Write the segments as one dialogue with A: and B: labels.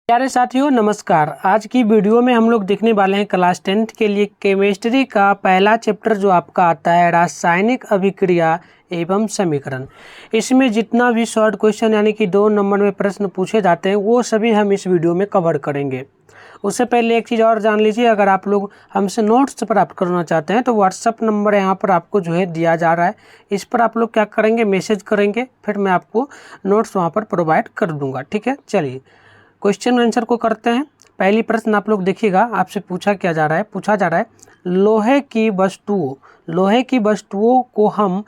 A: प्यारे साथियों नमस्कार। आज की वीडियो में हम लोग देखने वाले हैं क्लास 10th के लिए केमिस्ट्री का पहला चैप्टर जो आपका आता है रासायनिक अभिक्रिया एवं समीकरण। इसमें जितना भी शॉर्ट क्वेश्चन यानी कि 2 नंबर में प्रश्न पूछे जाते हैं वो सभी हम इस वीडियो में कवर करेंगे। उससे पहले एक चीज़ और जान लीजिए, अगर आप लोग हमसे नोट्स प्राप्त करना चाहते हैं तो व्हाट्सअप नंबर यहाँ पर आपको जो है दिया जा रहा है। इस पर आप लोग क्या करेंगे, मैसेज करेंगे, फिर मैं आपको नोट्स वहाँ पर प्रोवाइड कर दूँगा। ठीक है, चलिए क्वेश्चन आंसर को करते हैं। पहली प्रश्न आप लोग देखिएगा, आपसे पूछा जा रहा है लोहे की वस्तुओं को हम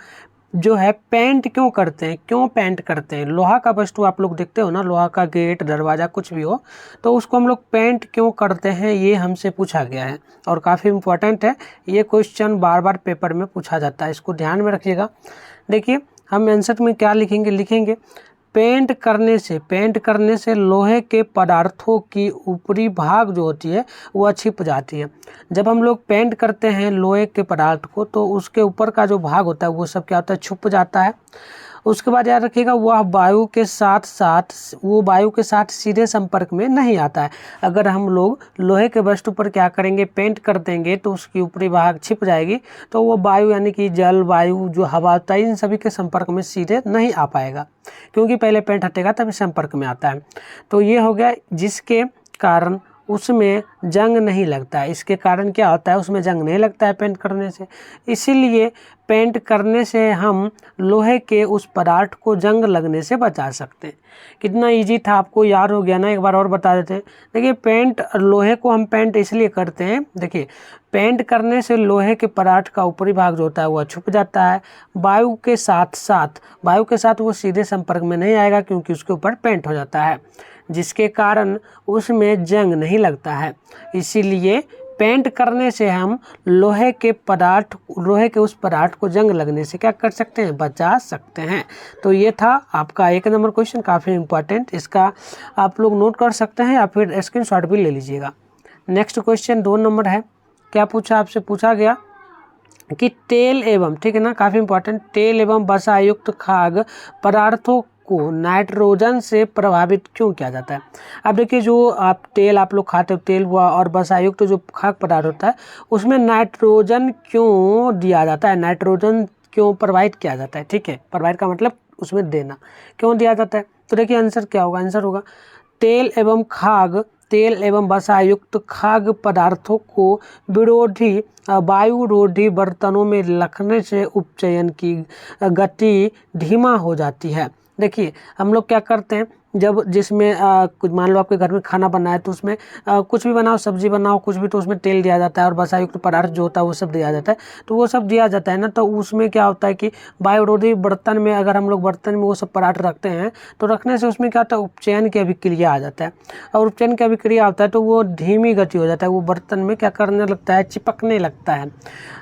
A: जो है पेंट क्यों करते हैं, क्यों पेंट करते हैं। लोहा का वस्तु आप लोग देखते हो ना, लोहा का गेट दरवाज़ा कुछ भी हो तो उसको हम लोग पेंट क्यों करते हैं, ये हमसे पूछा गया है और काफ़ी इम्पोर्टेंट है। ये क्वेश्चन बार बार पेपर में पूछा जाता है, इसको ध्यान में रखिएगा। देखिए हम आंसर में क्या लिखेंगे पेंट करने से लोहे के पदार्थों की ऊपरी भाग जो होती है वह छिप जाती है। जब हम लोग पेंट करते हैं लोहे के पदार्थ को तो उसके ऊपर का जो भाग होता है वो सब क्या होता है, छुप जाता है। उसके बाद याद रखिएगा वह वायु के साथ सीधे संपर्क में नहीं आता है। अगर हम लोग लोहे के वस्तु पर क्या करेंगे, पेंट कर देंगे तो उसकी ऊपरी भाग छिप जाएगी, तो वो वायु यानी कि जल वायु जो हवा होता है इन सभी के संपर्क में सीधे नहीं आ पाएगा, क्योंकि पहले पेंट हटेगा तभी संपर्क में आता है। तो ये हो गया, जिसके कारण उसमें जंग नहीं लगता है। इसके कारण क्या होता है, उसमें जंग नहीं लगता है पेंट करने से। इसीलिए पेंट करने से हम लोहे के उस पदार्थ को जंग लगने से बचा सकते हैं। कितना इजी था, आपको याद हो गया ना। एक बार और बता देते हैं। देखिए पेंट, लोहे को हम पेंट इसलिए करते हैं, देखिए पेंट करने से लोहे के पदार्थ का ऊपरी भाग जो होता है वह छुप जाता है। वायु के साथ वो सीधे संपर्क में नहीं आएगा क्योंकि उसके ऊपर पेंट हो जाता है, जिसके कारण उसमें जंग नहीं लगता है। इसीलिए पेंट करने से हम लोहे के उस पदार्थ को जंग लगने से क्या कर सकते हैं, बचा सकते हैं। तो ये था आपका 1 नंबर क्वेश्चन, काफ़ी इंपॉर्टेंट। इसका आप लोग नोट कर सकते हैं या फिर स्क्रीनशॉट भी ले लीजिएगा। नेक्स्ट क्वेश्चन 2 नंबर है। क्या पूछा, आपसे पूछा गया कि तेल एवं, ठीक है ना, काफ़ी इंपॉर्टेंट, तेल एवं वसायुक्त खाद्य पदार्थों को नाइट्रोजन से प्रभावित क्यों किया जाता है। अब देखिए जो तेल आप लोग खाते हो, तेल हुआ, और वसायुक्त जो खाद्य पदार्थ होता है उसमें नाइट्रोजन क्यों दिया जाता है, नाइट्रोजन क्यों प्रोवाइड किया जाता है। ठीक है, प्रोवाइड का मतलब उसमें देना, क्यों दिया जाता है। तो देखिए आंसर क्या होगा, आंसर होगा तेल एवं वसायुक्त खाद्य पदार्थों को वायुरोधी बर्तनों में रखने से उपचयन की गति धीमा हो जाती है। देखिए हम लोग क्या करते हैं, जब जिसमें कुछ मान लो आपके घर में खाना बना है तो उसमें कुछ भी बनाओ, सब्जी बनाओ कुछ भी, तो उसमें तेल दिया जाता है और वसायुक्त पदार्थ जो होता है वो सब दिया जाता है। तो वो सब दिया जाता है ना, तो उसमें क्या होता है कि वायुरोधी बर्तन में, अगर हम लोग बर्तन में वो सब पदार्थ रखते हैं तो रखने से उसमें क्या होता है, उपचयन की अभिक्रिया आ जाता है। और उपचयन की अभिक्रिया होता है तो वो धीमी गति हो जाता है, वो बर्तन में क्या करने लगता है, चिपकने लगता है,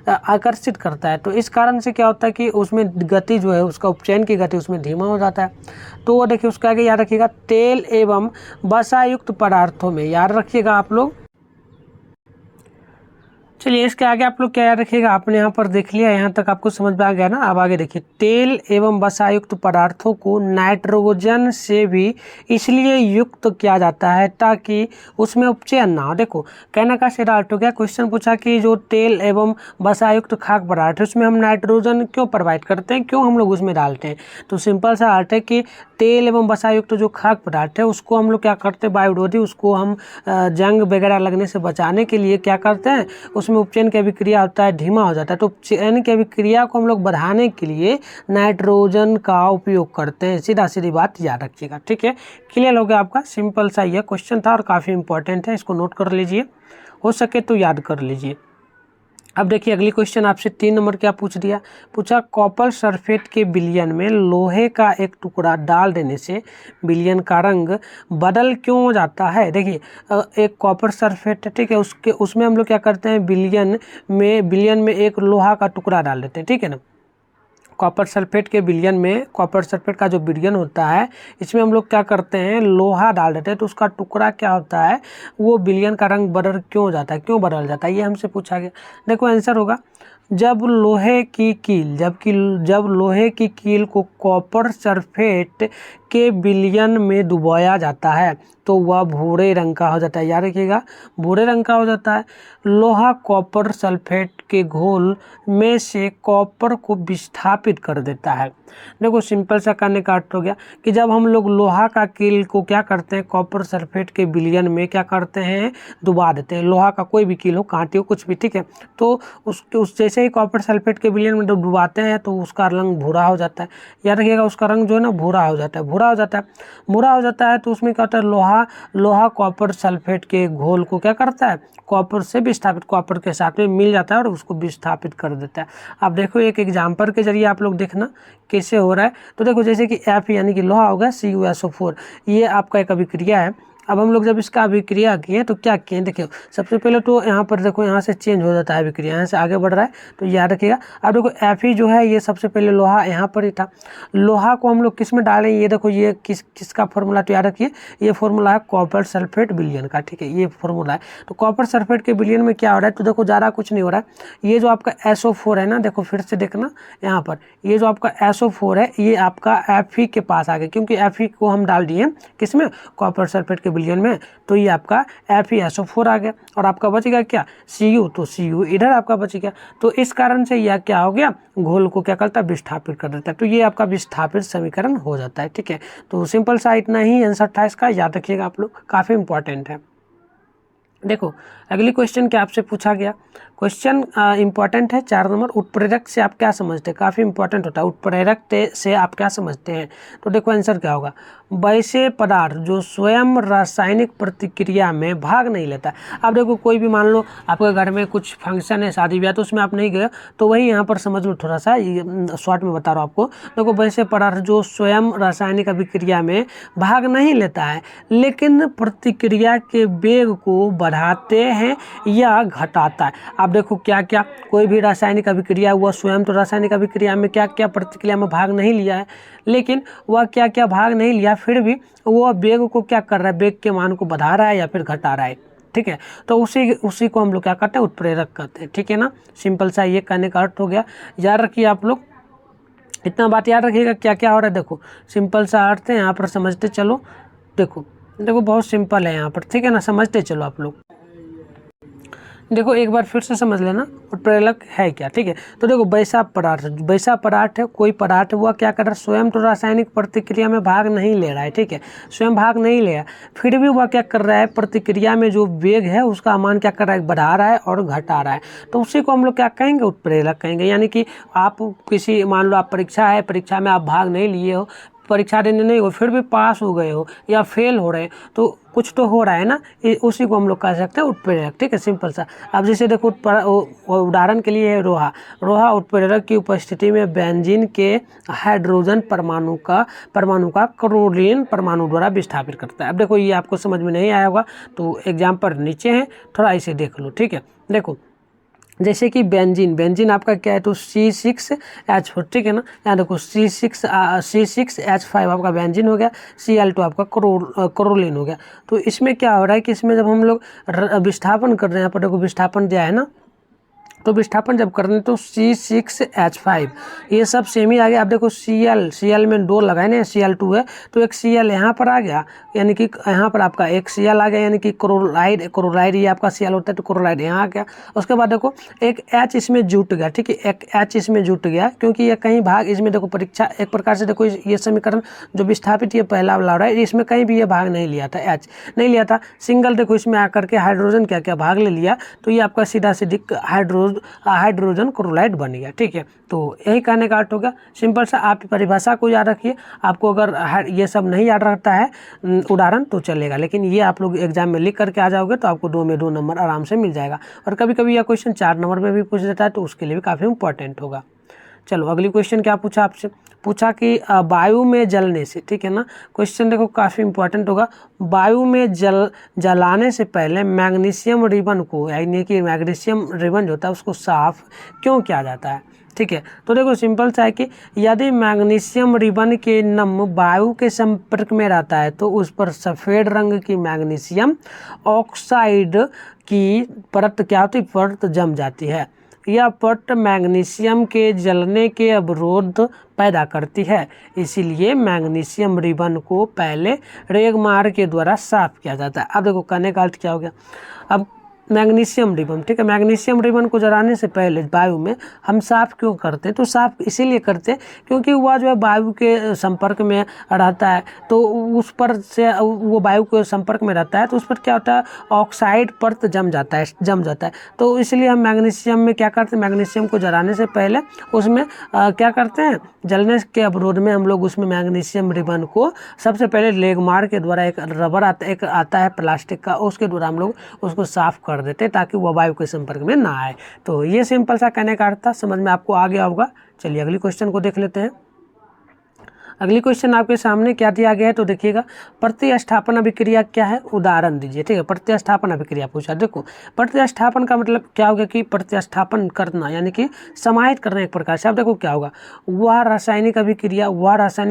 A: आकर्षित करता है। तो इस कारण से क्या होता है कि उसमें गति जो है, उसका उपचयन की गति उसमें धीमा हो जाता है। तो देखिए उसका आगे याद रखिएगा, तेल एवं वसायुक्त पदार्थों में, याद रखिएगा आप लोग। चलिए इसके आगे आप लोग क्या याद रखिएगा, आपने यहाँ पर देख लिया, यहाँ तक आपको समझ में आ गया ना। अब आगे देखिए, तेल एवं वसायुक्त पदार्थों को नाइट्रोजन से भी इसलिए युक्त किया जाता है ताकि उसमें उपचयन ना हो। देखो कहने का सीधा अर्थ हो गया, क्वेश्चन पूछा कि जो तेल एवं वसायुक्त खाद्य पदार्थ है उसमें हम नाइट्रोजन क्यों प्रोवाइड करते हैं, क्यों हम लोग उसमें डालते हैं। तो सिंपल सा अर्थ है कि तेल एवं वसायुक्त जो खाद्य पदार्थ है उसको हम लोग क्या करते हैं, वायुरोधी, उसको हम जंग वगैरह लगने से बचाने के लिए क्या करते हैं, उसमें उपचयन की अभिक्रिया होता है, धीमा हो जाता है। तो उपचयन की अभिक्रिया को हम लोग बढ़ाने के लिए नाइट्रोजन का उपयोग करते हैं। सीधी बात याद रखिएगा। ठीक है, क्लियर हो गया आपका। सिंपल सा यह क्वेश्चन था और काफ़ी इंपॉर्टेंट है, इसको नोट कर लीजिए, हो सके तो याद कर लीजिए। अब देखिए अगली क्वेश्चन आपसे 3 नंबर क्या पूछा कॉपर सल्फेट के विलयन में लोहे का एक टुकड़ा डाल देने से विलयन का रंग बदल क्यों जाता है। देखिए एक कॉपर सल्फेट, ठीक है, उसमें हम लोग क्या करते हैं, विलयन में एक लोहा का टुकड़ा डाल देते हैं। ठीक है ना, कॉपर सल्फेट के विलयन में, कॉपर सल्फेट का जो विलयन होता है इसमें हम लोग क्या करते हैं, लोहा डाल देते हैं, तो उसका टुकड़ा क्या होता है, वो विलयन का रंग बदल क्यों जाता है, क्यों बदल जाता है, ये हमसे पूछा गया। देखो आंसर होगा, जब लोहे की कील को कॉपर सल्फेट के विलयन में डुबोया जाता है तो वह भूरे रंग का हो जाता है। याद रखिएगा, भूरे रंग का हो जाता है। लोहा कॉपर सल्फेट के घोल में से कॉपर को विस्थापित कर देता है। देखो सिंपल सा करने का अर्थ हो गया कि जब हम लोग लोहा का कील को क्या करते हैं, कॉपर सल्फेट के विलयन में क्या करते हैं, डुबा देते हैं। लोहा का कोई भी कील हो, कांटे हो, कुछ भी, ठीक है, तो उस जैसे ही कॉपर सल्फेट के विलयन में डुबाते हैं तो उसका रंग भूरा हो जाता है। याद रखिएगा, उसका रंग जो है ना भूरा हो जाता है, भूरा हो जाता है। भूरा हो जाता है तो उसमें क्या होता है, लोहा कॉपर सल्फेट के घोल को क्या करता है, कॉपर से विस्थापित, कॉपर के साथ में मिल जाता है और उसको विस्थापित कर देता है। अब देखो एक एग्जाम्पल के जरिए आप लोग देखना कैसे हो रहा है। तो देखो जैसे कि F यानी कि लोहा होगा CuSO4, ये आपका एक अभिक्रिया है। अब हम लोग जब इसका अभिक्रिया किए तो क्या किए, देखिए सबसे पहले तो यहाँ पर देखो, यहाँ से चेंज हो जाता है अभिक्रिया, यहाँ से आगे बढ़ रहा है, तो याद रखिएगा। अब देखो Fe जो है ये सबसे पहले लोहा यहाँ पर ही था। लोहा को हम लोग किस में डालें, ये देखो ये किसका फॉर्मूला, तो याद रखिए ये फॉर्मूला है कॉपर सल्फेट विलयन का, ठीक है, ये फॉर्मूला है। तो कॉपर सल्फेट के विलयन में क्या हो रहा है, तो देखो ज़्यादा कुछ नहीं हो रहा है। ये जो आपका SO4 है ना, देखो फिर से देखना यहाँ पर, ये जो आपका SO4 है ये आपका Fe के पास आ गया, क्योंकि Fe को हम डाल दिए किस में, कॉपर सल्फेट के विलयन में, तो ये आपका FeSO4 आ गया और आपका बच गया क्या, Cu, तो Cu इधर आपका बच गया। तो इस कारण से यह क्या हो गया, घोल को क्या करता है, विस्थापित कर देता है। तो ये आपका विस्थापित समीकरण हो जाता है, ठीक है। तो सिंपल सा इतना ही आंसर था इसका, याद रखिएगा आप लोग, काफ़ी इंपॉर्टेंट है। देखो अगली क्वेश्चन क्या आपसे पूछा गया, क्वेश्चन इंपॉर्टेंट है 4 नंबर, उत्प्रेरक से आप क्या समझते हैं, काफ़ी इंपॉर्टेंट होता है, उत्प्रेरक से आप क्या समझते हैं। तो देखो आंसर क्या होगा, वैसे पदार्थ जो स्वयं रासायनिक प्रतिक्रिया में भाग नहीं लेता। अब देखो कोई भी मान लो आपके घर में कुछ फंक्शन है, शादी ब्याह, तो उसमें आप नहीं गए, तो वही यहाँ पर समझ लो, थोड़ा सा शॉर्ट में बता रहा हूँ आपको। देखो वैसे पदार्थ जो स्वयं रासायनिक अभिक्रिया में भाग नहीं लेता है लेकिन प्रतिक्रिया के वेग को बढ़ाते हैं या घटाता है। अब देखो क्या क्या, कोई भी रासायनिक अभिक्रिया हुआ, स्वयं तो रासायनिक अभिक्रिया में क्या क्या प्रतिक्रिया में भाग नहीं लिया है, लेकिन वह क्या क्या भाग नहीं लिया, फिर भी वो वेग को क्या कर रहा है, वेग के मान को बढ़ा रहा है या फिर घटा रहा है, ठीक है। तो उसी को हम लोग क्या करते हैं, उत्प्रेरक करते हैं, ठीक है ना। सिंपल सा ये कहने का अर्थ हो गया। याद रखिए आप लोग, इतना बात याद रखिएगा क्या क्या हो रहा है। देखो सिंपल सा अर्थ है, यहाँ पर समझते चलो। देखो बहुत सिंपल है यहाँ पर, ठीक है ना, समझते चलो आप लोग। देखो एक बार फिर से समझ लेना उत्प्रेरक है क्या, ठीक है। तो देखो वैसा पदार्थ है, कोई पदार्थ हुआ क्या कर रहा है, स्वयं तो रासायनिक प्रतिक्रिया में भाग नहीं ले रहा है, ठीक है, स्वयं भाग नहीं ले रहा, फिर भी वह क्या कर रहा है, प्रतिक्रिया में जो वेग है उसका मान क्या कर रहा है, बढ़ा रहा है और घटा रहा है। तो उसी को हम लोग क्या कहेंगे, उत्प्रेरक कहेंगे। यानी कि आप किसी, मान लो आप परीक्षा है, परीक्षा में आप भाग नहीं लिए हो, परीक्षा देने नहीं हो, फिर भी पास हो गए हो या फेल हो रहे, तो कुछ तो हो रहा है ना, उसी को हम लोग कह सकते हैं उत्प्रेरक, ठीक है, सिंपल सा। अब जैसे देखो उदाहरण के लिए है लोहा उत्प्रेरक की उपस्थिति में बेंजीन के हाइड्रोजन परमाणु का क्लोरीन परमाणु द्वारा विस्थापित करता है। अब देखो ये आपको समझ में नहीं आया होगा, तो एग्जाम्पल नीचे है, थोड़ा इसे देख लो, ठीक है। देखो जैसे कि बेंजीन आपका क्या है, तो C6H4, ठीक है ना। यहाँ देखो C6H5 आपका बेंजीन हो गया, Cl2 आपका क्लोरीन हो गया। तो इसमें क्या हो रहा है कि इसमें जब हम लोग विस्थापन कर रहे हैं, यहाँ पर देखो विस्थापन दिया है ना, तो विस्थापन जब करने तो C6H5 ये सब सेम ही आ गया। अब देखो Cl में 2 लगाए ना, Cl2 है, तो एक Cl यहाँ पर आ गया, यानी कि यहाँ पर आपका एक Cl आ गया, यानी कि क्लोराइड ये आपका Cl होता है, तो क्लोराइड यहाँ आ गया। उसके बाद देखो एक H इसमें जुट गया, ठीक है, एक H इसमें जुट गया, क्योंकि ये कहीं भाग, इसमें देखो परीक्षा एक प्रकार से देखो ये समीकरण जो विस्थापित ये पहला वाला रहा है, इसमें कहीं भी ये भाग नहीं लिया था, H नहीं लिया था, सिंगल देखो इसमें आकर के हाइड्रोजन क्या क्या भाग ले लिया, तो ये आपका सीधा सीधी हाइड्रोजन क्लोराइड बन गया, ठीक है। तो यही कहने का अर्थ होगा। सिंपल सा आप परिभाषा को याद रखिए, आपको अगर ये सब नहीं याद रखता है उदाहरण तो चलेगा, लेकिन ये आप लोग एग्जाम में लिख करके आ जाओगे तो आपको 2 में 2 नंबर आराम से मिल जाएगा। और कभी कभी यह क्वेश्चन 4 नंबर में भी पूछ देता है, तो उसके लिए भी काफ़ी इंपॉर्टेंट होगा। चलो अगली क्वेश्चन क्या पूछा आपसे, पूछा कि वायु में जलने से, ठीक है ना। क्वेश्चन देखो काफ़ी इंपॉर्टेंट होगा। वायु में जलाने से पहले मैग्नीशियम रिबन को, यानी कि मैग्नीशियम रिबन जो होता है उसको साफ क्यों किया जाता है, ठीक है। तो देखो सिंपल सा है कि यदि मैग्नीशियम रिबन के नम वायु के संपर्क में रहता है तो उस पर सफ़ेद रंग की मैग्नीशियम ऑक्साइड की परत क्या होती है, परत जम जाती है। यह पट मैग्नीशियम के जलने के अवरोध पैदा करती है, इसीलिए मैग्नीशियम रिबन को पहले रेगमार के द्वारा साफ किया जाता है। अब देखो कहने का अर्थ क्या हो गया। अब मैग्नीशियम रिबन, ठीक है, मैग्नीशियम रिबन को जलाने से पहले वायु में हम साफ क्यों करते हैं, तो साफ इसीलिए करते हैं क्योंकि वह जो है वायु के संपर्क में रहता है, तो उस पर से वो वायु के संपर्क में रहता है तो उस पर क्या होता है, ऑक्साइड परत जम जाता है। तो इसलिए हम मैग्नीशियम में क्या करते हैं, मैग्नीशियम को जलाने से पहले उसमें क्या करते हैं, जलने के अवरोध में हम लोग उसमें मैग्नीशियम रिबन को सबसे पहले लेगमार के द्वारा एक रबर आता है प्लास्टिक का, उसके द्वारा हम लोग उसको साफ कर देते हैं ताकि वह वायु के संपर्क में ना आए। तो ये सिंपल सा कहने का अर्थ था, समझ में आपको आ गया होगा। चलिए अगली क्वेश्चन को देख लेते हैं। अगली क्वेश्चन आपके सामने क्या दिया गया है, तो देखिएगा प्रतिस्थापन अभिक्रिया क्या है, उदाहरण दीजिए। ठीक है, प्रतिस्थापन अभिक्रिया पूछा। देखो प्रतिस्थापन का मतलब क्या होगा कि प्रतिस्थापन करना यानी कि समाहित करना एक प्रकार से। अब देखो क्या होगा, वह रासायनिक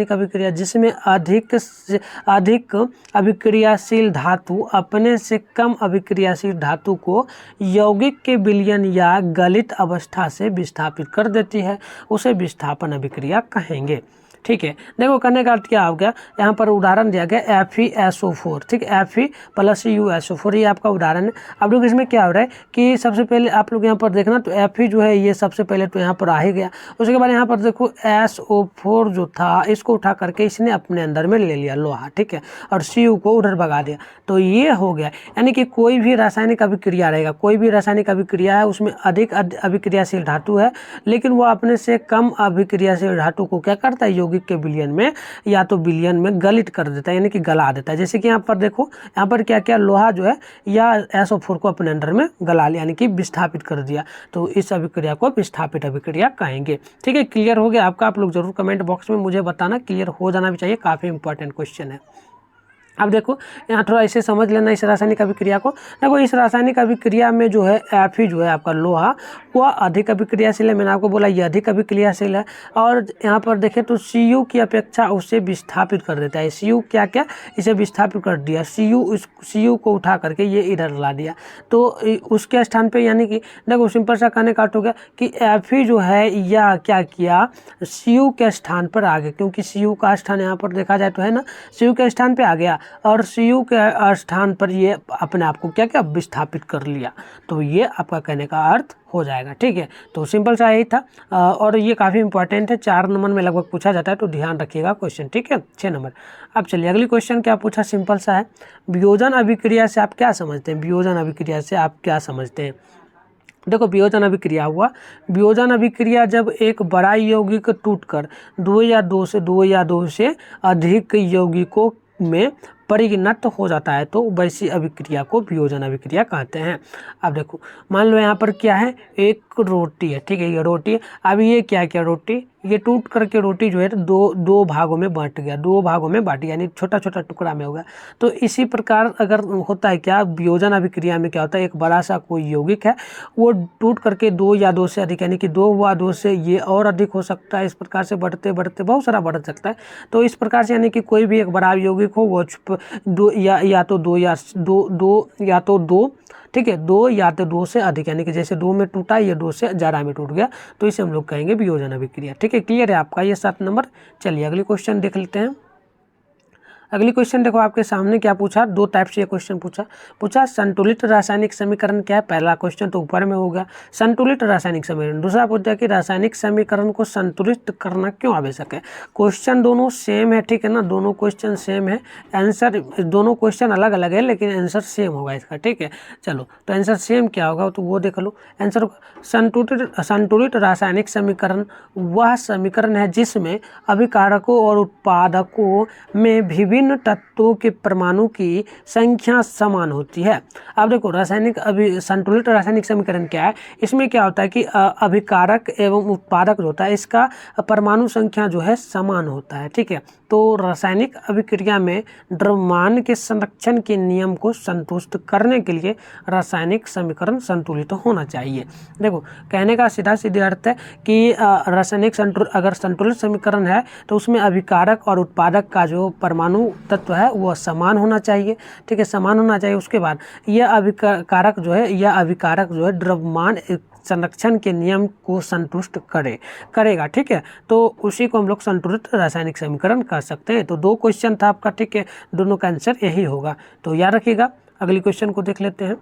A: अभिक्रिया जिसमें अधिक से अधिक अभिक्रियाशील धातु अपने से कम अभिक्रियाशील धातु को यौगिक के विलयन या गलित अवस्था से विस्थापित कर देती है, उसे विस्थापन अभिक्रिया कहेंगे। ठीक है, देखो करने का अर्थ क्या हो गया, यहाँ पर उदाहरण दिया गया FeSO4, ठीक है, FeUSO4 ये आपका उदाहरण है। अब लोग इसमें क्या हो रहा है कि सबसे पहले आप लोग यहाँ पर देखना तो Fe जो है ये सबसे पहले तो यहाँ पर आ ही गया, उसके बाद यहाँ पर देखो SO4 जो था इसको उठा करके इसने अपने अंदर में ले लिया लोहा, ठीक है, और Cu को उधर भगा दिया, तो ये हो गया। यानी कि कोई भी रासायनिक अभिक्रिया रहेगा, कोई भी रासायनिक अभिक्रिया है उसमें अधिक अभिक्रियाशील धातु है लेकिन वो अपने से कम अभिक्रियाशील धातु को क्या करता है, यौगिक के विलयन में या तो विलयन में गलित कर देता है यानी कि गला देता है। जैसे कि यहाँ पर देखो, यहाँ पर क्या क्या लोहा जो है या SO4 को अपने अंदर में गला लिया यानी कि विस्थापित कर दिया, तो इस अभिक्रिया को विस्थापित अभिक्रिया कहेंगे। ठीक है, क्लियर हो गया आपका? आप लोग जरूर कमेंट बॉक्स में मुझे बताना, क्लियर हो जाना भी चाहिए, काफ़ी इंपॉर्टेंट क्वेश्चन है। अब देखो यहाँ थोड़ा ऐसे समझ लेना इस रासायनिक अभिक्रिया को। देखो इस रासायनिक अभिक्रिया में जो है Fe जो है आपका लोहा वह अधिक अभिक्रियाशील है, मैंने आपको बोला ये अधिक अभिक्रियाशील है, और यहाँ पर देखें तो Cu की अपेक्षा उसे विस्थापित कर देता है। Cu क्या क्या इसे विस्थापित कर दिया, Cu को उठा करके ये इधर ला दिया, तो उसके स्थान पे यानी कि देखो सिंपल सा कहने का अर्थ हो गया कि Fe जो है या क्या किया, Cu के स्थान पर आ गया, क्योंकि Cu का स्थान यहाँ पर देखा जाए तो है ना, Cu के स्थान पर आ गया और Cu के स्थान पर ये अपने आप को क्या क्या विस्थापित कर लिया, तो ये आपका कहने का अर्थ हो जाएगा। ठीक है, तो सिंपल सा यही था और ये काफ़ी इंपॉर्टेंट है, 4 नंबर में लगभग पूछा जाता है, तो ध्यान रखिएगा क्वेश्चन। ठीक है, 6 नंबर। अब चलिए अगली क्वेश्चन क्या पूछा, सिंपल सा है, वियोजन अभिक्रिया से आप क्या समझते हैं, वियोजन अभिक्रिया से आप क्या समझते हैं। देखो वियोजन अभिक्रिया हुआ, वियोजन अभिक्रिया जब एक बड़ा यौगिक टूटकर दो या दो से अधिक यौगिकों में परिणत हो जाता है तो वैसी अभिक्रिया को वियोजन अभिक्रिया कहते हैं। अब देखो मान लो यहाँ पर क्या है, एक रोटी है, ठीक है, ये रोटी है। अब ये क्या क्या रोटी, ये टूट करके रोटी जो है दो भागों में बंट गया, 2 भागों में बांट यानी छोटा छोटा टुकड़ा में होगा। तो इसी प्रकार अगर होता है क्या, वियोजन अभिक्रिया में क्या होता है, एक बड़ा सा कोई यौगिक है वो टूट करके 2 या 2 से अधिक यानी कि 2 हुआ 2 से ये और अधिक हो सकता है, इस प्रकार से बढ़ते बढ़ते बहुत सारा बढ़ सकता है। तो इस प्रकार से यानी कि कोई भी एक बड़ा यौगिक हो वो 2 या तो 2 या तो 2, ठीक है, 2 या तो 2 से अधिक यानी कि जैसे 2 में टूटा ये 2 से ज़्यादा में टूट गया, तो इसे हम लोग कहेंगे वियोजन अभिक्रिया। ठीक है, क्लियर है आपका ये 7 नंबर। चलिए अगली क्वेश्चन देख लेते हैं। अगली क्वेश्चन देखो आपके सामने क्या पूछा, 2 टाइप से ये क्वेश्चन पूछा संतुलित रासायनिक समीकरण क्या है। पहला क्वेश्चन तो ऊपर में होगा संतुलित रासायनिक समीकरण, दूसरा पूछा कि रासायनिक समीकरण को संतुलित करना क्यों आवश्यक है। क्वेश्चन दोनों सेम है, ठीक है ना, दोनों क्वेश्चन सेम है, आंसर दोनों क्वेश्चन अलग अलग है लेकिन आंसर सेम होगा इसका। ठीक है, चलो तो आंसर सेम क्या होगा तो वो देख लो आंसर। संतुलित रासायनिक समीकरण वह समीकरण है जिसमें अभिकारकों और उत्पादकों में विभिन्न तत्वों के परमाणु की संख्या समान होती है। अब देखो संतुलित रासायनिक समीकरण क्या है, इसमें क्या होता है कि अभिकारक एवं उत्पादक जो होता है इसका परमाणु संख्या जो है समान होता है। ठीक है, तो रासायनिक अभिक्रिया में द्रव्यमान के संरक्षण के नियम को संतुष्ट करने के लिए रासायनिक समीकरण संतुलित होना चाहिए। देखो कहने का सीधा अर्थ है कि अगर संतुलित समीकरण है तो उसमें अभिकारक और उत्पादक का जो परमाणु तत्व है वह समान होना चाहिए, ठीक है, समान होना चाहिए। उसके बाद यह अभिकारक जो है द्रव्यमान संरक्षण के नियम को संतुष्ट करेगा, ठीक है। तो उसी को हम लोग संतुलित रासायनिक समीकरण कर सकते हैं। तो 2 क्वेश्चन था आपका, ठीक है, दोनों का आंसर यही होगा। तो याद रखिएगा। अगली क्वेश्चन को देख लेते हैं।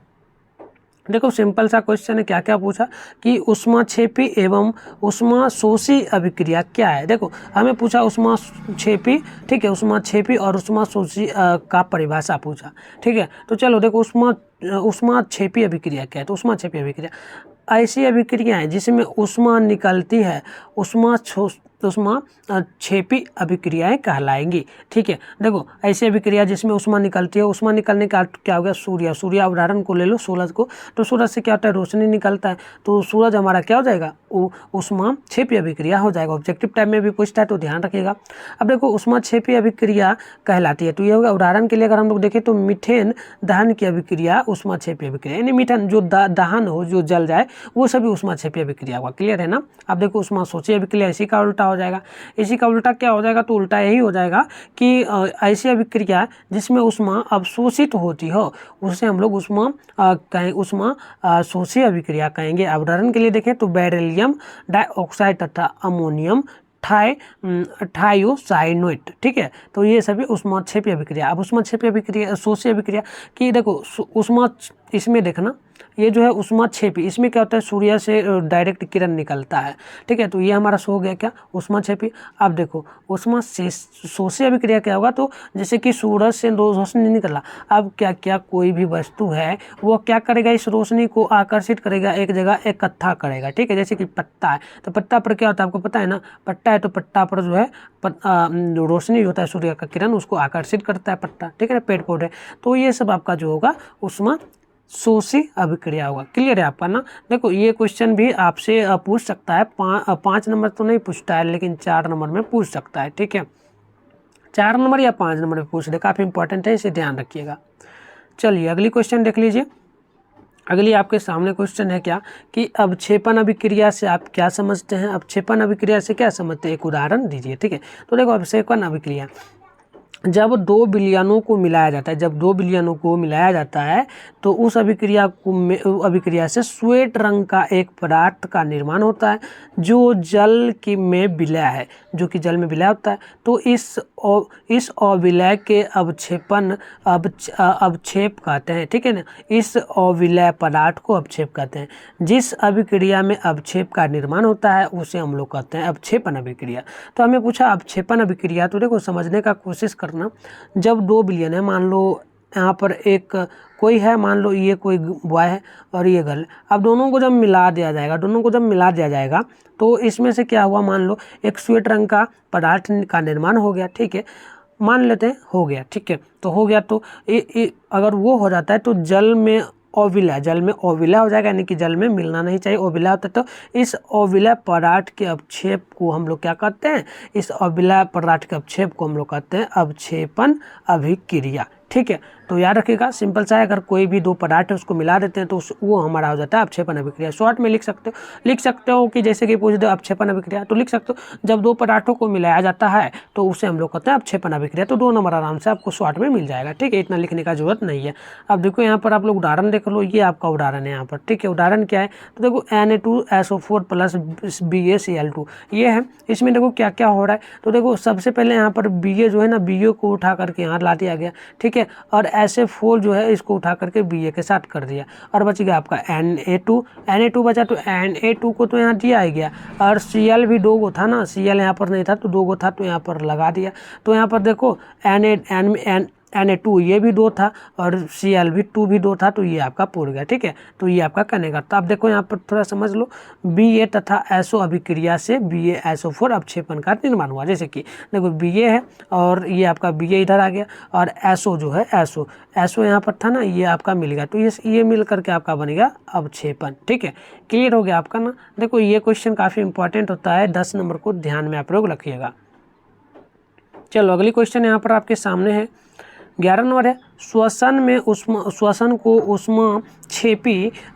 A: देखो सिंपल सा क्वेश्चन है, क्या क्या पूछा कि ऊष्माक्षेपी एवं ऊष्माशोषी अभिक्रिया क्या है। देखो हमें पूछा ऊष्माक्षेपी, ठीक है, ऊष्माक्षेपी और ऊष्माशोषी का परिभाषा पूछा, ठीक है। तो चलो देखो ऊष्माक्षेपी अभिक्रिया क्या है। तो ऊष्माक्षेपी अभिक्रिया ऐसी अभिक्रिया है जिसमें ऊष्मा निकलती है, ऊष्माक्षेपी अभिक्रियाएं कहलाएंगी, ठीक है। देखो ऐसी अभिक्रिया जिसमें ऊष्मा निकलती है, ऊष्मा निकलने का क्या हो गया, सूर्य उदाहरण को ले लो, सूरज को। तो सूरज से क्या होता है, रोशनी निकलता है, तो सूरज हमारा क्या हो जाएगा, ऊष्माक्षेपी अभिक्रिया हो जाएगा। ऑब्जेक्टिव टाइप में भी पूछता है तो ध्यान रखिएगा। अब देखो ऊष्माक्षेपी अभिक्रिया कहलाती है, तो ये होगा उदाहरण के लिए अगर हम लोग देखें तो मीथेन दहन की अभिक्रिया ऊष्माक्षेपी अभिक्रिया, यानी मीथेन जो दहन हो, जो जल जाए, वो सभी ऊष्माक्षेपी अभिक्रिया हुआ। क्लियर है ना। अब देखो ऊष्माशोषी अभिक्रिया इसी का उल्टा हो जाएगा। इसी का उल्टा क्या हो जाएगा, तो उल्टा यही हो जाएगा कि ऐसी अभिक्रिया जिसमें ऊष्मा अवशोषित होती हो उसे हम लोग ऊष्माशोषी अभिक्रिया कहेंगे। उदाहरण के लिए देखें तो बेरिलियम डाइऑक्साइड तथा अमोनियम थायोसाइनेट, ठीक है। तो ये सभी ऊष्माक्षेपी अभिक्रिया। अब ऊष्माक्षेपी अभिक्रिया, शोषी अभिक्रिया की देखो ऊष्मा, इसमें देखना ये जो है ऊष्माक्षेपी, इसमें क्या होता है, सूर्य से डायरेक्ट किरण निकलता है, ठीक है। तो ये हमारा हो गया क्या, ऊष्माक्षेपी। अब देखो ऊष्माशोषी अभिक्रिया क्या होगा, तो जैसे कि सूरज से रोशनी निकला, अब क्या कोई भी वस्तु है वो क्या करेगा, इस रोशनी को आकर्षित करेगा, एक जगह इकट्ठा करेगा, ठीक है। जैसे कि पत्ता है, तो पत्ता पर क्या होता है आपको पता है ना, पत्ता है तो पत्ता पर जो है रोशनी होता है, सूर्य का किरण उसको आकर्षित करता है पत्ता, ठीक है, पेड़ पौधे। तो ये सब आपका जो होगा ऊष्माशोषी अभिक्रिया होगा। क्लियर है आपका ना। देखो ये क्वेश्चन भी आपसे पूछ सकता है, 5 नंबर तो नहीं पूछता है, लेकिन 4 नंबर में पूछ सकता है, ठीक है। 4 नंबर या 5 नंबर में पूछ दे, काफ़ी इंपॉर्टेंट है, इसे ध्यान रखिएगा। चलिए अगली क्वेश्चन देख लीजिए। अगली आपके सामने क्वेश्चन है क्या कि अवक्षेपण अभिक्रिया से आप क्या समझते हैं। अवक्षेपण अभिक्रिया से क्या समझते हैं, एक उदाहरण दीजिए, ठीक है। तो देखो अवक्षेपण अभिक्रिया, जब 2 विलयनों को मिलाया जाता है, जब 2 विलयनों को मिलाया जाता है तो उस अभिक्रिया से श्वेत रंग का एक पदार्थ का निर्माण होता है जो जल में विलय है, जो कि जल में विलय होता है। तो इस अविलय के अवक्षेप कहते हैं, ठीक है ना। इस अविलय पदार्थ को अवक्षेप कहते हैं। जिस अभिक्रिया में अवक्षेप का निर्माण होता है उसे हम लोग कहते हैं अवक्षेपण अभिक्रिया। तो हमें पूछा अवक्षेपण अभिक्रिया, तो देखो समझने का कोशिश करना। जब 2 विलयन है, मान लो यहाँ पर एक कोई है, मान लो ये कोई बॉय है और ये गर्ल, अब दोनों को जब मिला दिया जाएगा, तो इसमें से क्या हुआ, मान लो एक श्वेत रंग का पदार्थ का निर्माण हो गया, ठीक है, मान लेते हैं हो गया, ठीक है। तो हो गया तो अगर वो हो जाता है तो जल में अविलय हो जाएगा, यानी कि जल में मिलना नहीं चाहिए, अविलय होता है। तो इस अविलय पदार्थ के अवक्षेप को हम लोग क्या कहते हैं, इस अविलय पदार्थ के अवक्षेप को हम लोग कहते हैं अवक्षेपण अभिक्रिया, ठीक है। तो याद रखिएगा, सिंपल सा है, अगर कोई भी 2 पदार्थ है उसको मिला देते हैं तो वो हमारा हो जाता है अवक्षेपण अभिक्रिया। शॉर्ट में लिख सकते हो कि जैसे कि पूछ दो अवक्षेपण अभिक्रिया, तो लिख सकते हो जब 2 पदार्थों को मिलाया जाता है तो उसे हम लोग कहते हैं अवक्षेपण अभिक्रिया। तो 2 नंबर आराम से आपको शॉर्ट में मिल जाएगा, ठीक है, इतना लिखने का जरूरत नहीं है। अब देखो यहाँ पर आप लोग उदाहरण देख लो, ये आपका उदाहरण है यहाँ पर, ठीक है। उदाहरण क्या है, तो देखो Na2SO4 प्लस BaCl2 ये है। इसमें देखो क्या क्या हो रहा है, तो देखो सबसे पहले यहाँ पर Ba जो है ना, Ba को उठा करके यहाँ ला दिया गया, ठीक है, और SA4 जो है इसको उठा करके Ba के साथ कर दिया, और बच गया आपका Na2 बचा। तो Na2 को तो यहाँ दिया ही गया, और Cl भी 2 गो था ना, Cl यहाँ पर नहीं था तो 2 गो था तो यहाँ पर लगा दिया। तो यहाँ पर देखो Na2 ये भी 2 था और Cl भी 2 भी 2 था, तो ये आपका पूर गया, ठीक है। तो ये आपका कहने का। तो आप देखो यहाँ पर थोड़ा समझ लो, Ba तथा SO अभिक्रिया से BaSO4 अवक्षेपण का निर्माण हुआ। जैसे कि देखो Ba है और ये आपका Ba इधर आ गया, और SO जो है SO यहाँ पर था ना, ये आपका मिल गया, तो ये मिल करके आपका बनेगा अवक्षेपण, ठीक है। क्लियर हो गया आपका ना। देखो ये क्वेश्चन काफ़ी इंपॉर्टेंट होता है, 10 नंबर को ध्यान में आप लोग रखिएगा। चलो अगली क्वेश्चन यहाँ पर आपके सामने है, 11 नंबर है। श्वसन में श्वसन को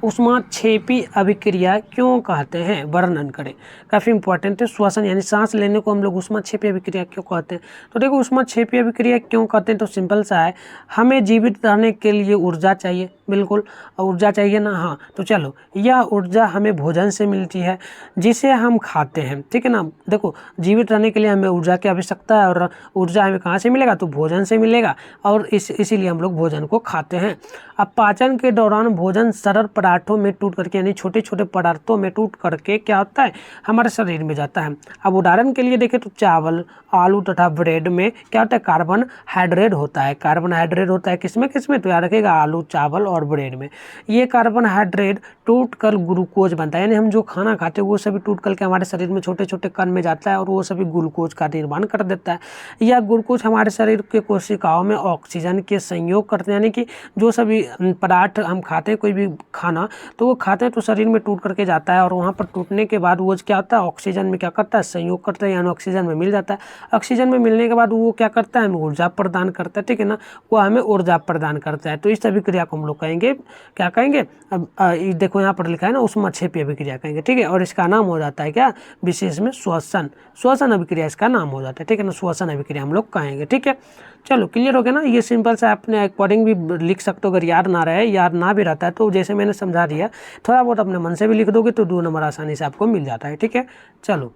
A: ऊष्माक्षेपी अभिक्रिया क्यों कहते हैं, वर्णन करें। काफ़ी इंपॉर्टेंट है। श्वसन यानी सांस लेने को हम लोग ऊष्माक्षेपी अभिक्रिया क्यों कहते हैं। तो देखो ऊष्माक्षेपी अभिक्रिया क्यों कहते हैं, तो सिंपल सा है, हमें जीवित रहने के लिए ऊर्जा चाहिए, बिल्कुल ऊर्जा चाहिए ना। हाँ, तो चलो, यह ऊर्जा हमें भोजन से मिलती है जिसे हम खाते हैं, ठीक है ना। देखो, जीवित रहने के लिए हमें ऊर्जा की आवश्यकता है, और ऊर्जा हमें कहाँ से मिलेगा, तो भोजन से मिलेगा, और इसीलिए हम लोग भोजन को खाते हैं। अब पाचन के दौरान भोजन सरल पदार्थों में टूट करके, यानी छोटे छोटे पदार्थों में टूट करके क्या होता है, हमारे शरीर में जाता है। अब उदाहरण के लिए देखें तो चावल, आलू तथा ब्रेड में क्या होता है, कार्बोहाइड्रेट होता है। कार्बोहाइड्रेट होता है किसमें किसमें, तो याद रखिएगा, आलू, चावल और ब्रेड में। ये कार्बोहाइड्रेट टूट कर ग्लूकोज बनता है, यानी हम जो खाना खाते हैं वो सभी टूट करके हमारे शरीर में छोटे छोटे कण में जाता है, और वो सभी ग्लूकोज का निर्माण कर देता है। यह ग्लूकोज हमारे शरीर के कोशिकाओं में ऑक्सीजन के संयोग करते हैं, यानी कि जो सभी पदार्थ हम खाते हैं, कोई भी खाना तो वो खाते हैं तो शरीर में टूट करके जाता है, और वहाँ पर टूटने के बाद वो क्या होता है, ऑक्सीजन में क्या करता है, संयोग करता है, यानी ऑक्सीजन में मिल जाता है। ऑक्सीजन में मिलने के बाद वो क्या करता है, हमें ऊर्जा प्रदान करता है, ठीक है ना, वो हमें ऊर्जा प्रदान करता है। तो इस अभिक्रिया को हम लोग कहेंगे, क्या कहेंगे, अब देखो यहाँ पर लिखा है ना, ऊष्माक्षेपी अभिक्रिया कहेंगे, ठीक है। और इसका नाम हो जाता है क्या, विशेष में श्वसन अभिक्रिया इसका नाम हो जाता है, ठीक है ना, श्वसन अभिक्रिया हम लोग कहेंगे, ठीक है। चलो, क्लियर हो गया ना। ये सिंपल सा अपने अकॉर्डिंग भी लिख सकते हो, अगर याद ना भी रहता है तो जैसे मैंने समझा दिया, थोड़ा बहुत अपने मन से भी लिख दोगे तो 2 नंबर आसानी से आपको मिल जाता है, ठीक है। चलो,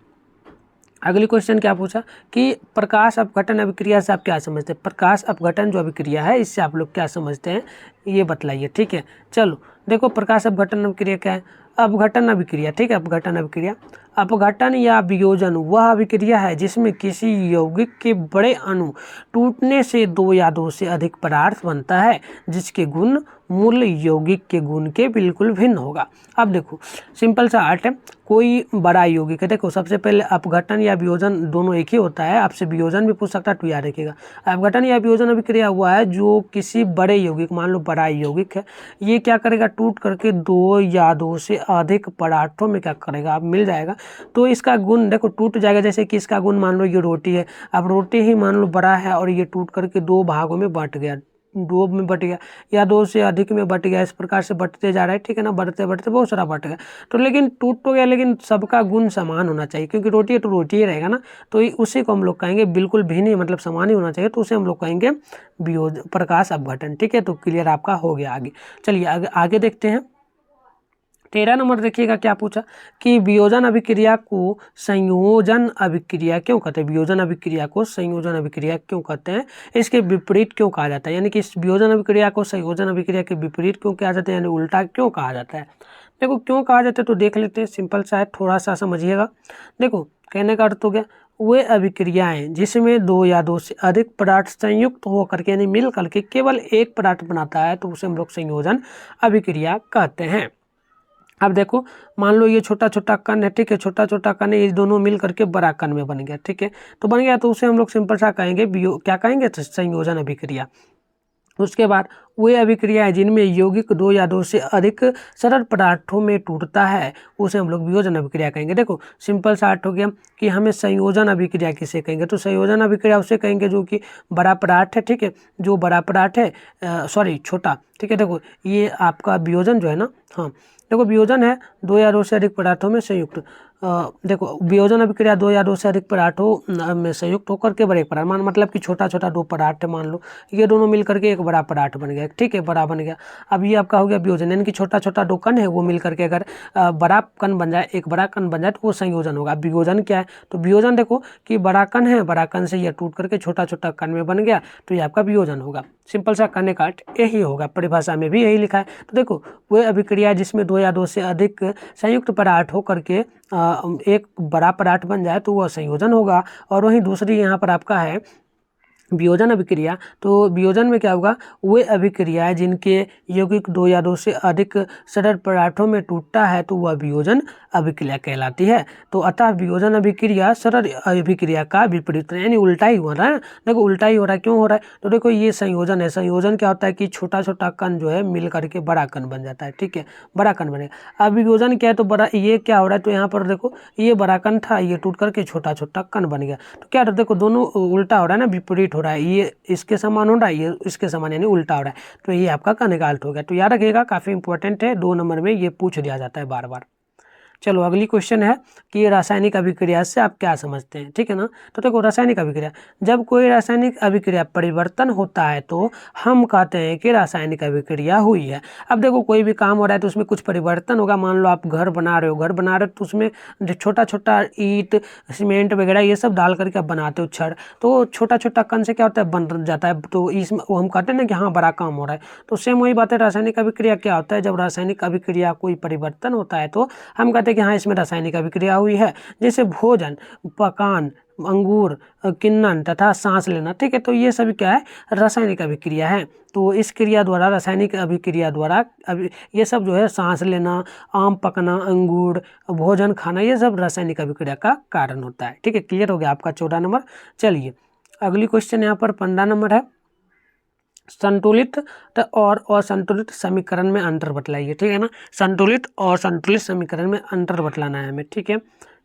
A: अगली क्वेश्चन क्या पूछा कि प्रकाश अपघटन अभिक्रिया से आप क्या समझते हैं। प्रकाश अपघटन जो अभिक्रिया है इससे आप लोग क्या समझते हैं, ये बतलाइए, ठीक है। चलो देखो, प्रकाश अपघटन अभिक्रिया क्या है, अपघटन अभिक्रिया, ठीक है। अपघटन अभिक्रिया, अपघटन या वियोजन वह अभिक्रिया है जिसमें किसी यौगिक के बड़े अणु टूटने से 2 या 2 से अधिक पदार्थ बनता है जिसके गुण मूल यौगिक के गुण के बिल्कुल भिन्न होगा। अब देखो, सिंपल सा आर्ट है, कोई बड़ा यौगिक है, देखो सबसे पहले अपघटन या वियोजन दोनों एक ही होता है, आपसे वियोजन भी पूछ सकता है तो याद रखिएगा। अपघटन या वियोजन अभिक्रिया हुआ है जो किसी बड़े यौगिक, मान लो बड़ा यौगिक है, ये क्या करेगा, टूट करके 2 या 2 से अधिक पदार्थों में क्या करेगा, आप मिल जाएगा। तो इसका गुण देखो टूट जाएगा, जैसे कि इसका गुण मान लो ये रोटी है, अब रोटी ही मान लो बड़ा है और ये टूट करके 2 भागों में बट गया, 2 में बट गया या 2 से अधिक में बट गया, इस प्रकार से बढ़ते जा रहा है, ठीक है ना, बढ़ते बढ़ते बहुत सारा बट गया। तो लेकिन टूट तो गया, लेकिन सबका गुण समान होना चाहिए, क्योंकि रोटी है तो रोटी ही रहेगा ना, तो उसी को हम लोग कहेंगे बिल्कुल भिन्न ही, मतलब समान ही होना चाहिए, तो उसे हम लोग कहेंगे प्रकाश अपघटन, ठीक है। तो क्लियर आपका हो गया। आगे चलिए, आगे देखते हैं। 13 नंबर देखिएगा क्या पूछा कि वियोजन अभिक्रिया को संयोजन अभिक्रिया क्यों कहते हैं। वियोजन अभिक्रिया को संयोजन अभिक्रिया क्यों कहते हैं, इसके विपरीत क्यों कहा जाता है, यानी कि इस वियोजन अभिक्रिया को संयोजन अभिक्रिया के विपरीत क्यों कहा जाता है, यानी उल्टा क्यों कहा जाता है। देखो क्यों कहा जाता है तो देख लेते हैं, सिंपल सा है, थोड़ा सा समझिएगा। देखो कहने का अर्थ हो गया, वे अभिक्रियाएं जिसमें 2 या 2 से अधिक पदार्थ संयुक्त होकर के यानी मिल करके केवल एक पदार्थ बनाता है तो उसे हम लोग संयोजन अभिक्रिया कहते हैं। अब देखो, मान लो ये छोटा छोटा कण है, ठीक है, छोटा छोटा कण है, ये दोनों मिल करके बड़ा कण में बन गया, ठीक है, तो बन गया, तो उसे हम लोग सिंपल सा कहेंगे क्या कहेंगे, तो संयोजन अभिक्रिया। उसके बाद वे अभिक्रियाएं जिनमें यौगिक 2 या 2 से अधिक सरल पदार्थों में टूटता है उसे हम लोग वियोजन अभिक्रिया कहेंगे। देखो सिंपल सा अर्थ हो गया कि हमें संयोजन अभिक्रिया किसे कहेंगे, तो संयोजन अभिक्रिया उसे कहेंगे जो कि बड़ा पदार्थ है, ठीक है, जो बड़ा पदार्थ है, सॉरी छोटा, ठीक है। देखो ये आपका वियोजन जो है ना, हाँ देखो वियोजन है 2 या 2 से अधिक पदार्थों में संयुक्त, देखो वियोजन अभिक्रिया 2 या 2 से अधिक पदार्थों में संयुक्त होकर के बड़े पदार्थ, मतलब कि छोटा छोटा 2 पदार्थ है, मान लो ये दोनों मिल करके एक बड़ा पदार्थ बन गया, ठीक है, बड़ा बन गया। अब ये आपका हो गया वियोजन, यानी कि छोटा छोटा 2 कण है वो मिल करके अगर बड़ा कण बन जाए, एक बड़ा कण बन जाए तो वो संयोजन होगा। अब वियोजन क्या है, तो वियोजन देखो कि बड़ा कण है, बड़ा कण से यह टूट करके छोटा छोटा कण में बन गया तो ये आपका वियोजन होगा। सिंपल सा कहने का अर्थ यही होगा, परिभाषा में भी यही लिखा है। तो देखो वह अभिक्रिया जिसमें 2 या 2 से अधिक संयुक्त पदार्थ होकर के एक बड़ा पदार्थ बन जाए तो वह संयोजन होगा। और वहीं दूसरी यहाँ पर आपका है वियोजन अभिक्रिया, तो वियोजन में क्या होगा, वे अभिक्रियाएं जिनके यौगिक 2 या 2 से अधिक सरल पदार्थों में टूटता है तो वह वियोजन अभिक्रिया कहलाती है। तो अतः वियोजन अभिक्रिया सरल अभिक्रिया का विपरीत, यानी उल्टा ही हो रहा है। देखो उल्टा ही हो रहा है, क्यों हो रहा है, तो देखो ये संयोजन है, संयोजन क्या होता है कि छोटा छोटा कण जो है मिल करके बड़ा कण बन जाता है, ठीक है, बड़ा कण बनेगा। अब वियोजन क्या है, तो बड़ा, ये क्या हो रहा है, तो यहाँ पर देखो ये बड़ा कण था, ये टूट करके छोटा छोटा कण बन गया, तो क्या देखो दोनों उल्टा हो रहा है ना, विपरीत हो रहा है, ये इसके समान हो रहा है, ये इसके समान यानी उल्टा हो रहा है, तो ये आपका कहने का अर्थ हो गया। तो याद रखिएगा, काफ़ी इंपॉर्टेंट है, 2 नंबर में ये पूछ दिया जाता है बार बार। चलो अगली क्वेश्चन है कि रासायनिक अभिक्रिया से आप क्या समझते हैं, ठीक है ना। तो देखो रासायनिक अभिक्रिया, जब कोई रासायनिक अभिक्रिया परिवर्तन होता है तो हम कहते हैं कि रासायनिक अभिक्रिया हुई है। अब देखो कोई भी काम हो रहा है तो उसमें कुछ परिवर्तन होगा। मान लो आप घर बना रहे हो, तो उसमें छोटा छोटा ईंट सीमेंट वगैरह ये सब डाल करके आप बनाते हो छड़, तो छोटा छोटा कण से क्या होता है, बन जाता है, तो इसमें वो हम कहते हैं ना कि हाँ बड़ा काम हो रहा है। तो सेम वही बात है, रासायनिक अभिक्रिया क्या होता है, जब रासायनिक अभिक्रिया कोई परिवर्तन होता है तो हम कहते हैं कि हाँ इसमें रासायनिक अभिक्रिया हुई है। जैसे भोजन, पकान, अंगूर, किन्नन तथा सांस लेना, ठीक है, तो ये सभी क्या है, रासायनिक अभिक्रिया है। तो इस क्रिया द्वारा, रासायनिक अभिक्रिया द्वारा ये सब जो है, सांस लेना, आम पकना, अंगूर, भोजन खाना, ये सब रासायनिक अभिक्रिया का कारण होता है। ठीक है, क्लियर हो गया आपका 14 नंबर। चलिए अगली क्वेश्चन यहाँ पर 15 नंबर है, संतुलित और असंतुलित समीकरण में अंतर बतलाइए। ठीक है ना, संतुलित और संतुलित समीकरण में अंतर बतलाना है हमें। ठीक है,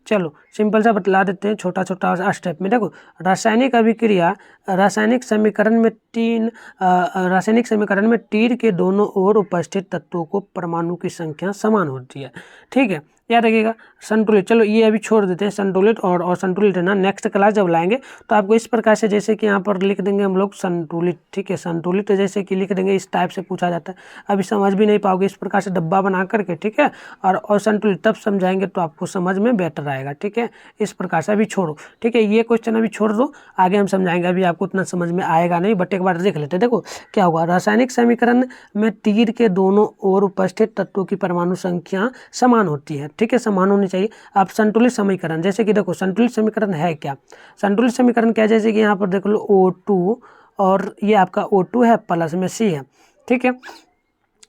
A: चलो सिंपल सा बतला देते हैं, छोटा छोटा स्टेप में। देखो रासायनिक अभिक्रिया, रासायनिक समीकरण में तीर के दोनों ओर उपस्थित तत्वों को परमाणु की संख्या समान होती है। ठीक है, याद रखिएगा। संतुलित, चलो ये अभी छोड़ देते हैं, संतुलित और असंतुलित है ना, नेक्स्ट क्लास जब लाएंगे तो आपको इस प्रकार से, जैसे कि यहाँ पर लिख देंगे हम लोग संतुलित। ठीक है, संतुलित जैसे कि लिख देंगे, इस टाइप से पूछा जाता है, अभी समझ भी नहीं पाओगे, इस प्रकार से डब्बा बना करके। ठीक है, और असंतुलित तब समझाएंगे तो आपको समझ में बेटर आएगा। ठीक है, इस प्रकार से अभी छोड़ो। ठीक है, ये क्वेश्चन अभी छोड़ दो, आगे हम समझाएंगे, अभी आपको उतना समझ में आएगा नहीं, बट एक बार देख लेते हैं। देखो क्या हुआ, रासायनिक समीकरण में तीर के दोनों ओर उपस्थित तत्वों की परमाणु संख्या समान होती है। ठीक है, समान होनी चाहिए। अब संतुलित समीकरण, जैसे कि देखो संतुलित समीकरण है क्या, संतुलित समीकरण क्या, जैसे कि यहाँ पर देख लो O2 और ये आपका O2 है प्लस में C है। ठीक है,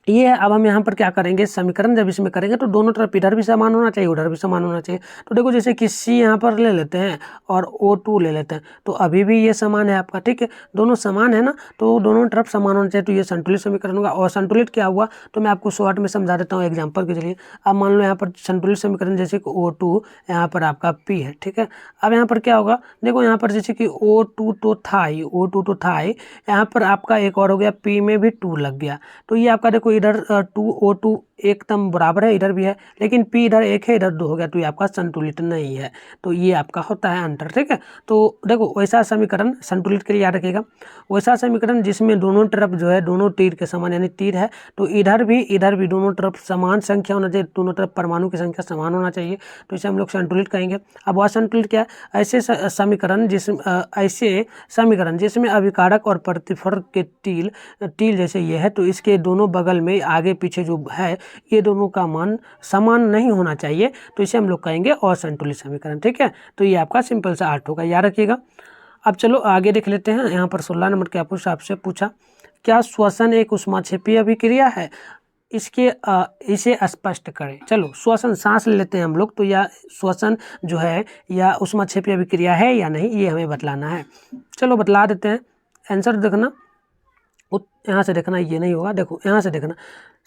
A: ये है। अब हम यहाँ पर क्या करेंगे, समीकरण जब इसमें करेंगे तो दोनों तरफ इधर भी समान होना चाहिए, उधर भी समान होना चाहिए। तो देखो जैसे कि C यहाँ पर ले लेते हैं और O2 ले लेते हैं, तो अभी भी ये समान है आपका। ठीक है, दोनों समान है ना, तो दोनों तरफ समान होना चाहिए, तो ये संतुलित समीकरण होगा। और संतुलित क्या हुआ, तो मैं आपको शॉर्ट में समझा देता हूँ एग्जाम्पल के लिए। अब मान लो यहाँ पर संतुलित समीकरण जैसे कि O2, यहाँ पर आपका P है। ठीक है, अब यहाँ पर क्या होगा, देखो यहाँ पर जैसे कि O2 तो था ही, यहाँ पर आपका एक और हो गया, P में भी 2 लग गया, तो ये आपका देखो इधर 2O2 एकदम बराबर है, इधर भी है, लेकिन P इधर 1 है, इधर 2 हो गया, तो ये आपका संतुलित नहीं है। तो ये आपका होता है अंतर। ठीक है, तो देखो वैसा समीकरण संतुलित के लिए याद रखिएगा, वैसा समीकरण जिसमें दोनों तरफ जो है, दोनों तीर के समान, यानी तीर है तो इधर भी दोनों तरफ समान संख्या होना चाहिए, दोनों तरफ परमाणु की संख्या समान होना चाहिए, तो इसे हम लोग संतुलित कहेंगे। अब असंतुलित क्या है, ऐसे समीकरण जिसमें अभिकारक और प्रतिफलक के तील जैसे ये है, तो इसके दोनों बगल में आगे पीछे जो है, ये दोनों का मान समान नहीं होना चाहिए, तो इसे हम लोग कहेंगे असंतुलित समीकरण। ठीक है, तो ये आपका सिंपल सा अर्थ होगा, याद रखिएगा। अब चलो आगे देख लेते हैं, यहाँ पर 16 नंबर क्या आपसे पूछा, क्या श्वसन एक ऊष्माक्षेपीय अभिक्रिया है, इसे स्पष्ट करें। चलो श्वसन, सांस ले लेते हैं हम लोग, तो यह श्वसन जो है या ऊष्माक्षेपीय अभिक्रिया है या नहीं, ये हमें बतलाना है। चलो बतला देते हैं, आंसर देखना, यहाँ से देखना, ये नहीं होगा, देखो यहाँ से देखना,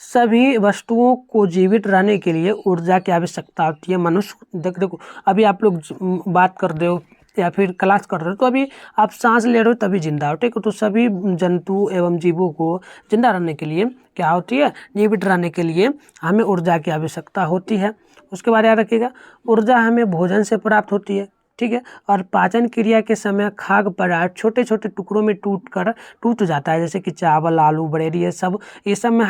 A: सभी वस्तुओं को जीवित रहने के लिए ऊर्जा की आवश्यकता होती है। मनुष्य देखो अभी आप लोग बात कर रहे हो या फिर क्लास कर रहे हो, तो अभी आप सांस ले रहे हो तभी जिंदा हो। ठीक है, तो सभी जंतु एवं जीवों को जिंदा रहने के लिए क्या होती है, जीवित रहने के लिए हमें ऊर्जा की आवश्यकता होती है। उसके बाद याद रखिएगा, ऊर्जा हमें भोजन से प्राप्त होती है। ठीक है, और पाचन क्रिया के समय खाद्य पदार्थ छोटे छोटे टुकड़ों में टूट जाता है, जैसे कि चावल, आलू, ब्रेड, ये सब में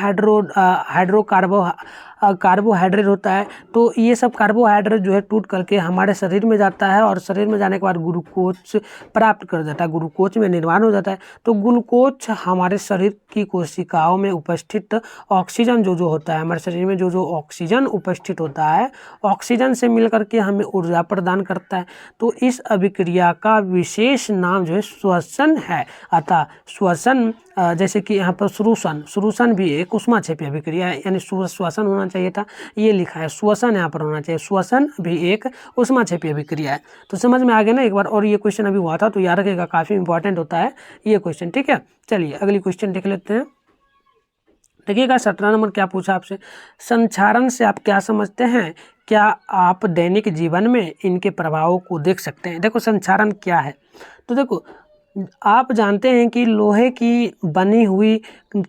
A: कार्बोहाइड्रेट होता है, तो ये सब कार्बोहाइड्रेट जो है टूट करके हमारे शरीर में जाता है, और शरीर में जाने के बाद ग्लूकोज प्राप्त कर जाता है, ग्लूकोज में निर्माण हो जाता है। तो ग्लूकोज हमारे शरीर की कोशिकाओं में उपस्थित ऑक्सीजन जो होता है, हमारे शरीर में जो ऑक्सीजन उपस्थित होता है, ऑक्सीजन से मिल करके हमें ऊर्जा प्रदान करता है। तो इस अभिक्रिया का विशेष नाम जो है श्वसन है। अतः श्वसन, जैसे कि यहाँ पर श्वसन भी एक ऊष्माक्षेपीय अभिक्रिया है, यानी श्वसन होना चाहिए था, ये लिखा है श्वसन, यहाँ पर होना चाहिए श्वसन भी एक ऊष्माक्षेपीय अभिक्रिया है। तो समझ में आ गया ना एक बार, और ये क्वेश्चन अभी हुआ था, तो याद रखिएगा, काफ़ी इंपॉर्टेंट होता है ये क्वेश्चन। ठीक है, चलिए अगली क्वेश्चन देख लेते हैं। देखिएगा 17 नंबर क्या पूछा आपसे, संचारण से आप क्या समझते हैं, क्या आप दैनिक जीवन में इनके प्रभावों को देख सकते हैं। देखो संचारण क्या है, तो देखो आप जानते हैं कि लोहे की बनी हुई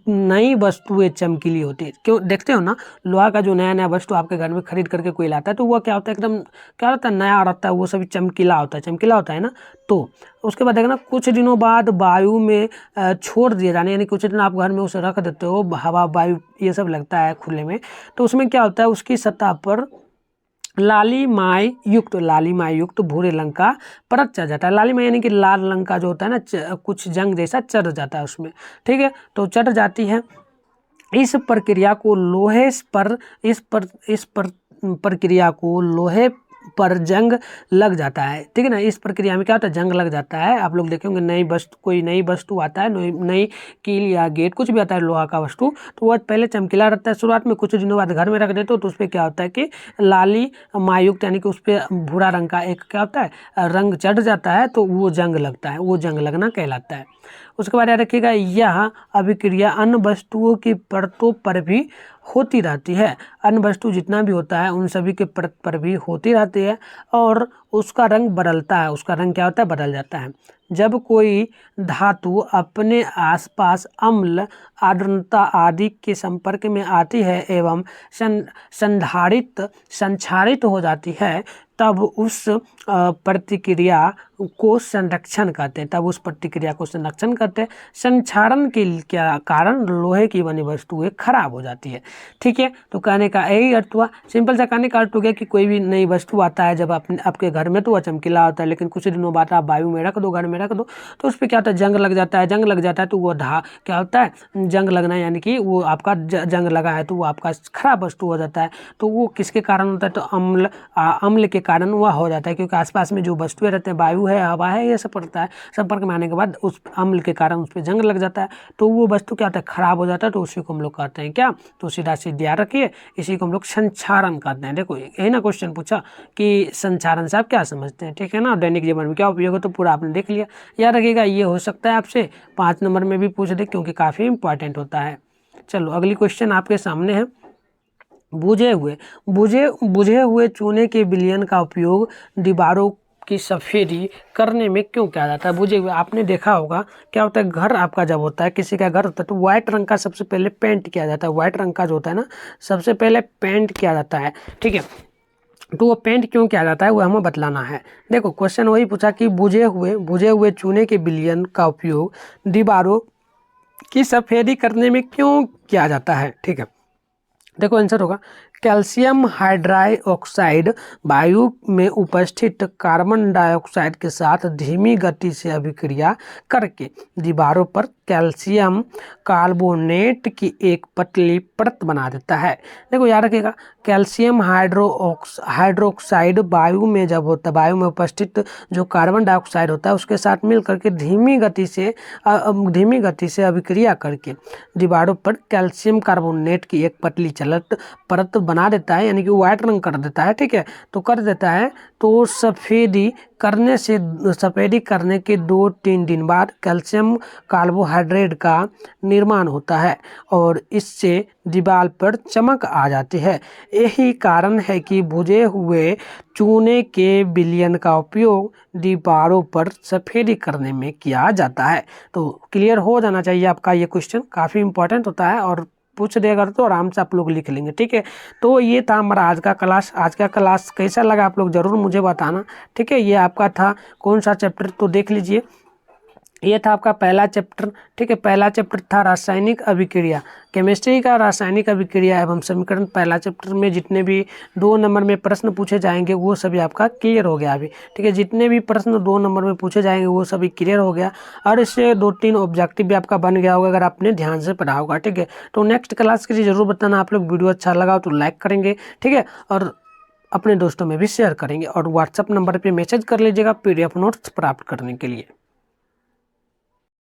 A: नई वस्तुएं चमकीली होती है। क्यों? देखते हो ना, लोहा का जो नया नया वस्तु आपके घर में खरीद करके कोई लाता है तो वो क्या होता है, एकदम क्या होता है, नया रहता है, वो सभी चमकीला होता है, चमकीला होता है ना। तो उसके बाद देखना कुछ दिनों बाद वायु में छोड़ दिए जाने, यानी कुछ दिन आप घर में उसे रख देते हो, हवा वायु ये सब लगता है खुले में, तो उसमें क्या होता है, उसकी सतह पर लालिमाई युक्त भूरे रंग का परत चढ़ जाता है। लालिमाई यानी कि लाल रंग का जो होता है ना, कुछ जंग जैसा चढ़ जाता है उसमें, ठीक है, तो चढ़ जाती है। इस प्रक्रिया को लोहे पर प्रक्रिया को लोहे पर जंग लग जाता है, ठीक है ना। इस प्रक्रिया में क्या होता है, जंग लग जाता है। आप लोग देखेंगे कोई नई वस्तु आता है, नई कील या गेट कुछ भी आता है लोहा का वस्तु, तो वह पहले चमकीला रहता है शुरुआत में, कुछ दिनों बाद घर में रख देते हो तो उस पर क्या होता है कि लाली मायुक्त यानी कि उस पर भूरा रंग का एक क्या होता है, रंग चढ़ जाता है, तो वो जंग लगता है, वो जंग लगना कहलाता है। उसके बाद याद रखिएगा, यह अभिक्रिया अन्य वस्तुओं की परतों पर भी होती रहती है। अन्य वस्तु जितना भी होता है उन सभी के परत पर भी होती रहती है और उसका रंग बदलता है, उसका रंग क्या होता है, बदल जाता है। जब कोई धातु अपने आसपास अम्ल, आर्द्रता आदि के संपर्क में आती है एवं संक्षारित हो जाती है, तब उस प्रतिक्रिया को संरक्षण कहते हैं, संक्षारण के क्या कारण लोहे की बनी वस्तुएं खराब हो जाती है, ठीक है। तो कहने का यही अर्थ हुआ, सिंपल सा कहने का अर्थ हो गया कि कोई भी नई वस्तु आता है जब आपके घर में तो वह चमकीला होता है, लेकिन कुछ दिनों बाद आप वायु में रख दो, घर में रख दो, तो उस पर क्या होता है, जंग लग जाता है, तो वो क्या होता है, जंग लगना, यानी कि वो आपका जंग लगा है तो वो आपका खराब वस्तु हो जाता है। तो वो किसके कारण होता है, तो अम्ल के कारण वह हो जाता है, क्योंकि आसपास में जो वस्तुएं रहते हैं, वायु है, हवा है, ये सब पड़ता है, संपर्क में आने के बाद उस अम्ल के कारण उस पर जंग लग जाता है, तो वो वस्तु क्या होता है, खराब हो जाता है, तो उसी को हम लोग कहते हैं क्या, तो सीधा सीधा याद रखिए, इसी को हम लोग संक्षारण कहते हैं। देखो यही ना क्वेश्चन पूछा कि संक्षारण से आप क्या समझते हैं, ठीक है ना, दैनिक जीवन में क्या उपयोग है, तो पूरा आपने देख लिया। याद रखिएगा, ये हो सकता है आपसे 5 नंबर में भी पूछ दे, क्योंकि काफ़ी इंपॉर्टेंट होता है। चलो अगली क्वेश्चन आपके सामने है, बुझे हुए चूने के विलयन का उपयोग दीवारों की सफेदी करने में क्यों किया जाता है। बुझे हुए, आपने देखा होगा क्या होता है, घर आपका जब होता है, किसी का घर होता है, तो व्हाइट रंग का सबसे पहले पेंट किया जाता है, व्हाइट रंग का जो होता है ना, सबसे पहले पेंट किया जाता है, ठीक है। तो वो पेंट क्यों किया जाता है वो हमें बतलाना है। देखो क्वेश्चन वही पूछा कि बुझे हुए चूने के विलयन का उपयोग दीवारों की सफेदी करने में क्यों किया जाता है, ठीक है। देखो आंसर होगा, कैल्शियम हाइड्रोक्साइड वायु में उपस्थित कार्बन डाइऑक्साइड के साथ धीमी गति से अभिक्रिया करके दीवारों पर कैल्शियम कार्बोनेट की एक पतली परत बना देता है। देखो याद रखिएगा, कैल्शियम हाइड्रोक्साइड वायु में जब होता है, वायु में उपस्थित जो कार्बन डाइऑक्साइड होता है उसके साथ मिल करके धीमी गति से अभिक्रिया करके दीवारों पर कैल्शियम कार्बोनेट की एक पतली परत बना देता है, यानी कि व्हाइट रंग कर देता है, ठीक है, तो कर देता है। तो सफेदी करने के 2-3 दिन बाद कैल्शियम कार्बोहाइड्रेट का निर्माण होता है और इससे दीवार पर चमक आ जाती है। यही कारण है कि बुझे हुए चूने के विलयन का उपयोग दीवारों पर सफेदी करने में किया जाता है। तो क्लियर हो जाना चाहिए आपका ये क्वेश्चन, काफ़ी इंपॉर्टेंट होता है और पूछ देगा तो आराम से आप लोग लिख लेंगे, ठीक है। तो ये था हमारा आज का क्लास कैसा लगा आप लोग ज़रूर मुझे बताना, ठीक है। ये आपका था कौन सा चैप्टर, तो देख लीजिए, ये था आपका पहला चैप्टर, ठीक है। पहला चैप्टर था रासायनिक अभिक्रिया, केमिस्ट्री का रासायनिक अभिक्रिया एवं समीकरण। पहला चैप्टर में जितने भी 2 नंबर में प्रश्न पूछे जाएंगे वो सभी आपका क्लियर हो गया अभी, ठीक है। जितने भी प्रश्न 2 नंबर में पूछे जाएंगे वो सभी क्लियर हो गया और इससे 2-3 ऑब्जेक्टिव भी आपका बन गया होगा अगर आपने ध्यान से पढ़ा होगा, ठीक है। तो नेक्स्ट क्लास के लिए ज़रूर बताना आप लोग, वीडियो अच्छा लगा तो लाइक करेंगे, ठीक है, और अपने दोस्तों में भी शेयर करेंगे और व्हाट्सएप नंबर पर मैसेज कर लीजिएगा PDF नोट्स प्राप्त करने के लिए।